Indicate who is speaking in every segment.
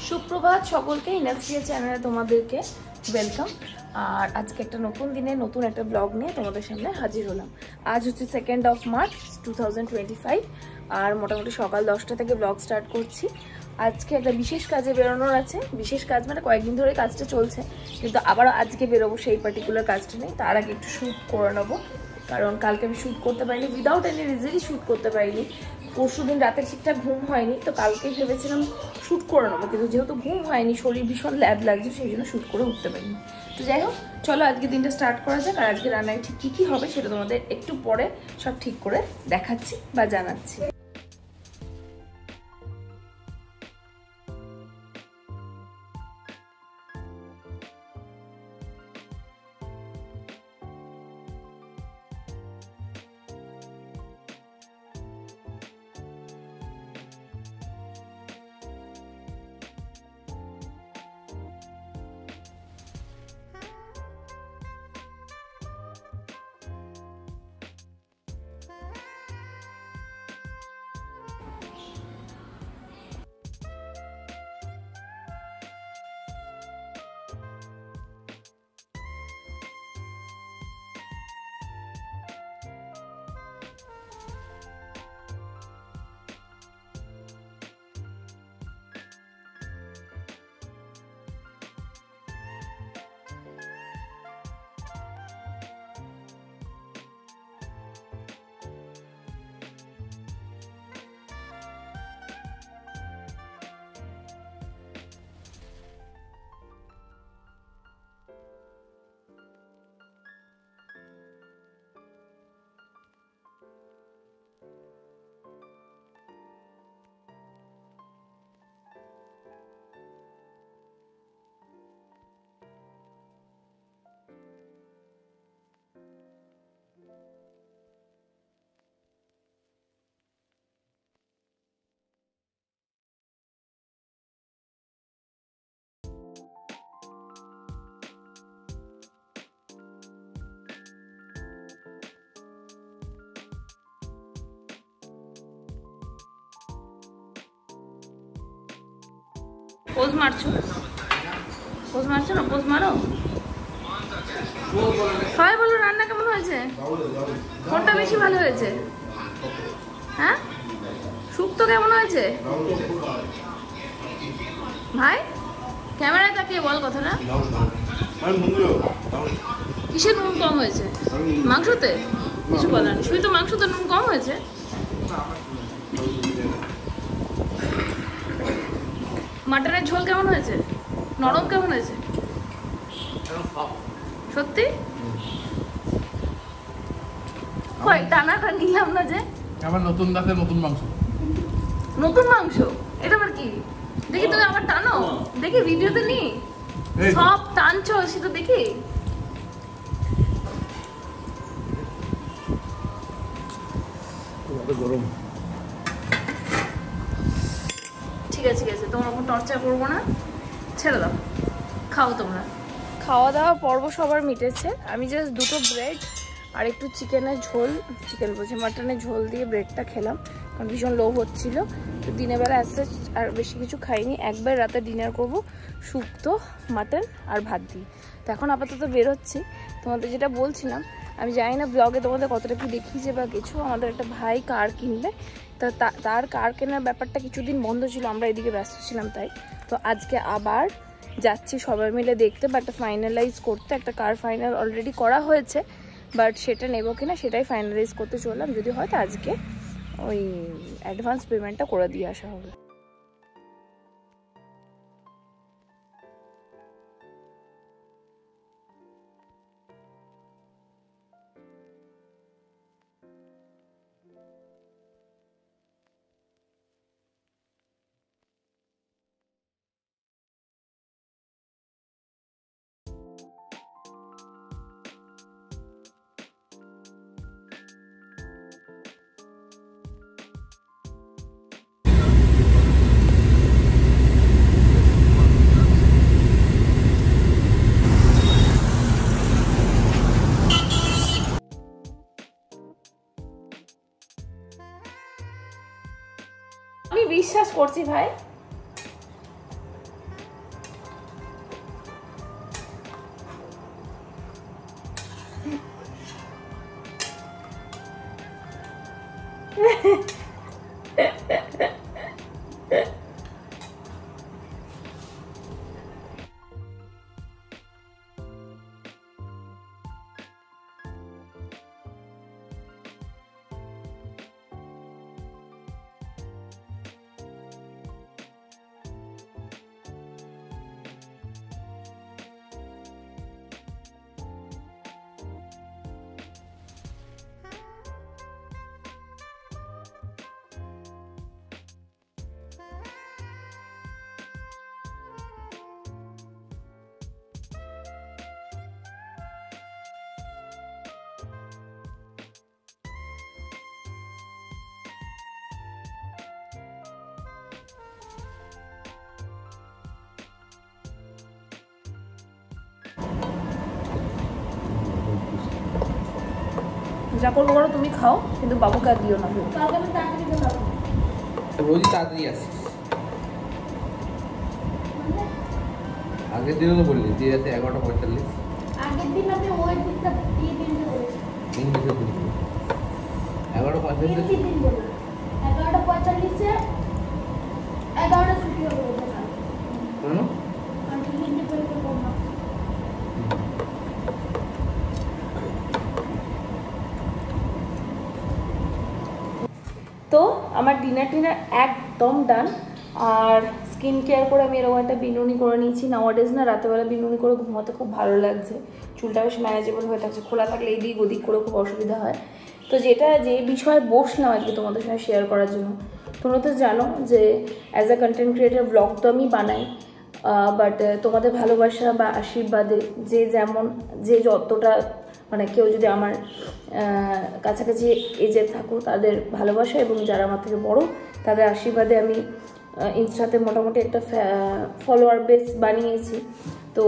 Speaker 1: সুপ্রভাত সকলকে, ইনাসিয়া চ্যানেলে তোমাদেরকে ওয়েলকাম। আর আজকে একটা নতুন দিনে নতুন একটা ব্লগ নিয়ে তোমাদের সামনে হাজির হলাম। আজ হচ্ছে 2nd of March 2025 আর মোটামুটি সকাল 10টা থেকে ব্লগ স্টার্ট করছি। আজকে একটা বিশেষ কাজে বেরোনোর আছে। বিশেষ কাজ মানে কয়েকদিন ধরে কাজটা চলছে, কিন্তু আবার আজকে বেরোবো, সেই পার্টিকুলার কাজটা নেই। তার আগে একটু শ্যুট করে নেবো, কারণ কালকে আমি শ্যুট করতে পারিনি, উইদাউট এনি রিজনই শ্যুট করতে পারিনি। পরশু দিন রাতে ঠিকঠাক ঘুম হয়নি, তো কালকে ভেবেছিলাম শ্যুট করে নেবো, কিন্তু যেহেতু ঘুম হয়নি, শরীর ভীষণ ল্যাব লাগছে, সেই জন্য শ্যুট করে উঠতে পারিনি। তো যাই হোক, চলো আজকে দিনটা স্টার্ট করা যাক। আর আজকে রান্নায় ঠিক কী কী হবে সেটা তোমাদের একটু পরে সব ঠিক করে দেখাচ্ছি বা জানাচ্ছি। পোজ মারছো না, পোজ মারো। সবাই বলো রান্না কেমন হয়েছে, কোনটা বেশি ভালো হয়েছে? হ্যাঁ, শুক্তো কেমন হয়েছে ভাই? ক্যামেরায় তাকিয়ে বল কথাটা। কিসে নুন কম হয়েছে? মাংসতে? কিছু বলার নেই, শুধু তো মাংসতে নুন কম হয়েছে। মাটনের ঝোল কেমন হয়েছে? নরম কেমন হয়েছে? সত্যি? কই টানা নিলাম না যে।
Speaker 2: আমার নতুন দাঁতে নতুন মাংস।
Speaker 1: নতুন মাংস? এটা আবার কি? দেখি তুমি আবার টানো, দেখি ভিডিওতে নি সব টানছো, সেটা দেখি।
Speaker 2: গরম।
Speaker 1: ঠিক আছে, তোমার ওপর টর্চার করবো না, ছেড়ে দাও, খাও তোমরা। খাওয়া দাওয়া পর্ব সবার মিটেছে। আমি জাস্ট দুটো ব্রেড আর একটু চিকেনের ঝোল, মাটনের ঝোল দিয়ে ব্রেডটা খেলাম, কারণ ভীষণ লোভ হচ্ছিলো। তো দিনের বেলা আসতে আর বেশি কিছু খাইনি, একবার রাতে ডিনার করব শুক্তো, মাটন আর ভাত দিয়ে। তো এখন আপাতত বেরোচ্ছি। তোমাদের যেটা বলছিলাম, আমি জানি না ব্লগে তোমাদের কতটা কি দেখিয়েছে বা কিছু, আমাদের একটা ভাই কার কিনবে, তা তার কার কেনার ব্যাপারটা কিছুদিন বন্ধ ছিল, আমরা এদিকে ব্যস্ত ছিলাম তাই। তো আজকে আবার যাচ্ছি সবাই মিলে দেখতে বা একটা ফাইনালাইজ করতে। একটা কার ফাইনাল অলরেডি করা হয়েছে, বাট সেটা নেবো কিনা সেটাই ফাইনালাইজ করতে চললাম। যদি হয়তো আজকে ওই অ্যাডভান্স পেমেন্টটা করে দিয়ে আসা হবে। আমি বিশ্বাস করছি ভাই, যা করবো করো, তুমি খাও, কিন্তু বাবুকে আর দিও না।
Speaker 3: রোজই তাড়াতাড়ি আসিস। আগের দিনও তো বললি যে রাতে 11:45।
Speaker 4: আগের দিন আমি ওই দিনটা দিয়ে দিনটা বলেছি।
Speaker 3: দিন বেশি বললি 11:45
Speaker 4: দিন বলি 11:45 11টা ছুটি হবে ওটা।
Speaker 3: কেন?
Speaker 4: আর দিনটা পরীক্ষা করব।
Speaker 1: তো আমার ডিনার একদম ডান। আর স্কিন কেয়ার করে আমি এরকম একটা বিনুনি করে নিয়েছি। নাওয়াডেজ না রাতেবেলা বিনুনি করে ঘুমাতে খুব ভালো লাগছে, চুলটা বেশ ম্যানেজেবল হয়ে থাকছে। খোলা থাকলে এদিক ওদিক করে খুব অসুবিধা হয়। তো যে বিষয়ে বসলাম আজকে তোমাদের সঙ্গে শেয়ার করার জন্য, তোমরা তো জানো যে as a content creator blog তো আমি বানাই, বাট তোমাদের ভালোবাসা বা আশীর্বাদে যে যতটা মানে কেউ যদি আমার কাছাকাছি এজে থাকো তাদের ভালোবাসা এবং যারা আমার থেকে বড় তাদের আশীর্বাদে আমি ইনস্টাতে মোটামুটি একটা ফলোয়ার বেস বানিয়েছি। তো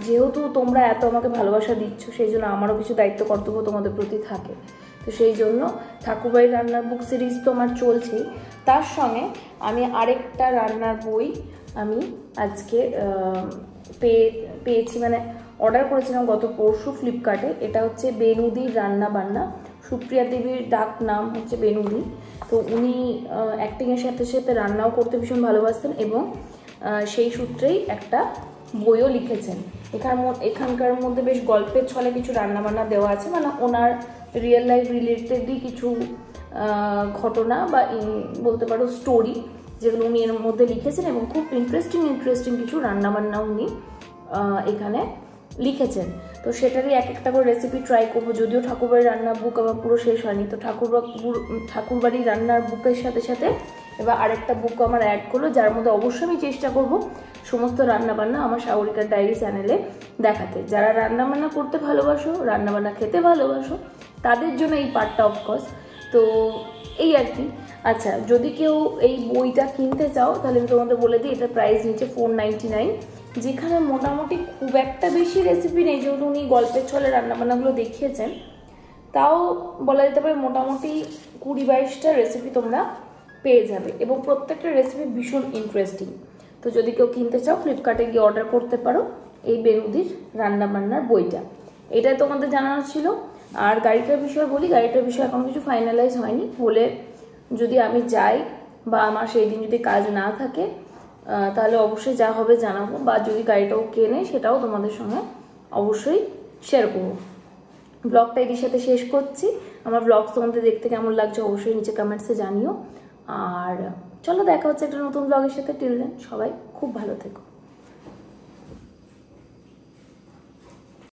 Speaker 1: যেহেতু তোমরা এত আমাকে ভালোবাসা দিচ্ছ, সেই জন্য আমারও কিছু দায়িত্ব কর্তব্য তোমাদের প্রতি থাকে। তো সেই জন্য ঠাকুরবাড়ির রান্নার বুক সিরিজ তো আমার চলছেই, তার সঙ্গে আমি আরেকটা রান্নার বই আমি আজকে পেয়েছি, মানে অর্ডার করেছিলাম গত পরশু ফ্লিপকার্টে। এটা হচ্ছে বেনুদির রান্না বান্না। সুপ্রিয়া দেবীর ডাক নাম হচ্ছে বেনুদি। তো উনি অ্যাক্টিংয়ের সাথে সাথে রান্নাও করতে ভীষণ ভালোবাসতেন এবং সেই সূত্রেই একটা বইও লিখেছেন। এখানকার মধ্যে বেশ গল্পের ছলে কিছু রান্নাবান্না দেওয়া আছে, মানে ওনার রিয়েল লাইফ রিলেটেডই কিছু ঘটনা বা বলতে পারো স্টোরি, যেগুলো উনি এর মধ্যে লিখেছেন এবং খুব ইন্টারেস্টিং কিছু রান্নাবান্না উনি এখানে লিখেছেন। তো সেটারই এক একটা করে রেসিপি ট্রাই করবো। যদিও ঠাকুরবাড়ির রান্নার বুক আমার পুরো শেষ হয়নি, তো ঠাকুরবাড়ির রান্নার বুকের সাথে সাথে এবার আরেকটা বুক আমার অ্যাড করলো, যার মধ্যে অবশ্যই আমি চেষ্টা করব সমস্ত রান্নাবান্না আমার সাগরিকার ডায়েরি চ্যানেলে দেখাতে। যারা রান্নাবান্না করতে ভালোবাসো, রান্নাবান্না খেতে ভালোবাসো, তাদের জন্য এই পার্টটা অফকোর্স। তো এই আর কি। আচ্ছা, যদি কেউ এই বইটা কিনতে চাও তাহলে আমি তোমাদের বলে দিই, এটা প্রাইস নিচ্ছে 499, যেখানে মোটামুটি খুব একটা বেশি রেসিপি নেই। যেহেতু উনি গল্পের ছলে রান্নাবান্নাগুলো দেখিয়েছেন, তাও বলা যেতে পারে মোটামুটি 20-22টা রেসিপি তোমরা পেয়ে যাবে এবং প্রত্যেকটা রেসিপি ভীষণ ইন্টারেস্টিং। তো যদি কেউ কিনতে চাও ফ্লিপকার্টে গিয়ে অর্ডার করতে পারো এই বেনুদির রান্নাবান্নার বইটা। এটাই তোমাদের জানানো ছিল। আর গাড়িটার বিষয়ে বলি, গাড়িটার বিষয়ে এখন কিছু ফাইনালাইজ হয়নি। হলে যদি আমি যাই বা আমার সেই দিন যদি কাজ না থাকে তাহলে অবশ্যই যা হবে জানাবো, বা যদি গাড়িটাও কেনে সেটাও তোমাদের সঙ্গে অবশ্যই শেয়ার করবো। ব্লগটা এর সাথে শেষ করছি। আমার ব্লগ তোমাদের দেখতে কেমন লাগছে অবশ্যই নিচে কমেন্টসে জানিও। আর চলো দেখা হচ্ছে একটা নতুন ব্লগের সাথে। টিল দেন সবাই খুব ভালো থেকো।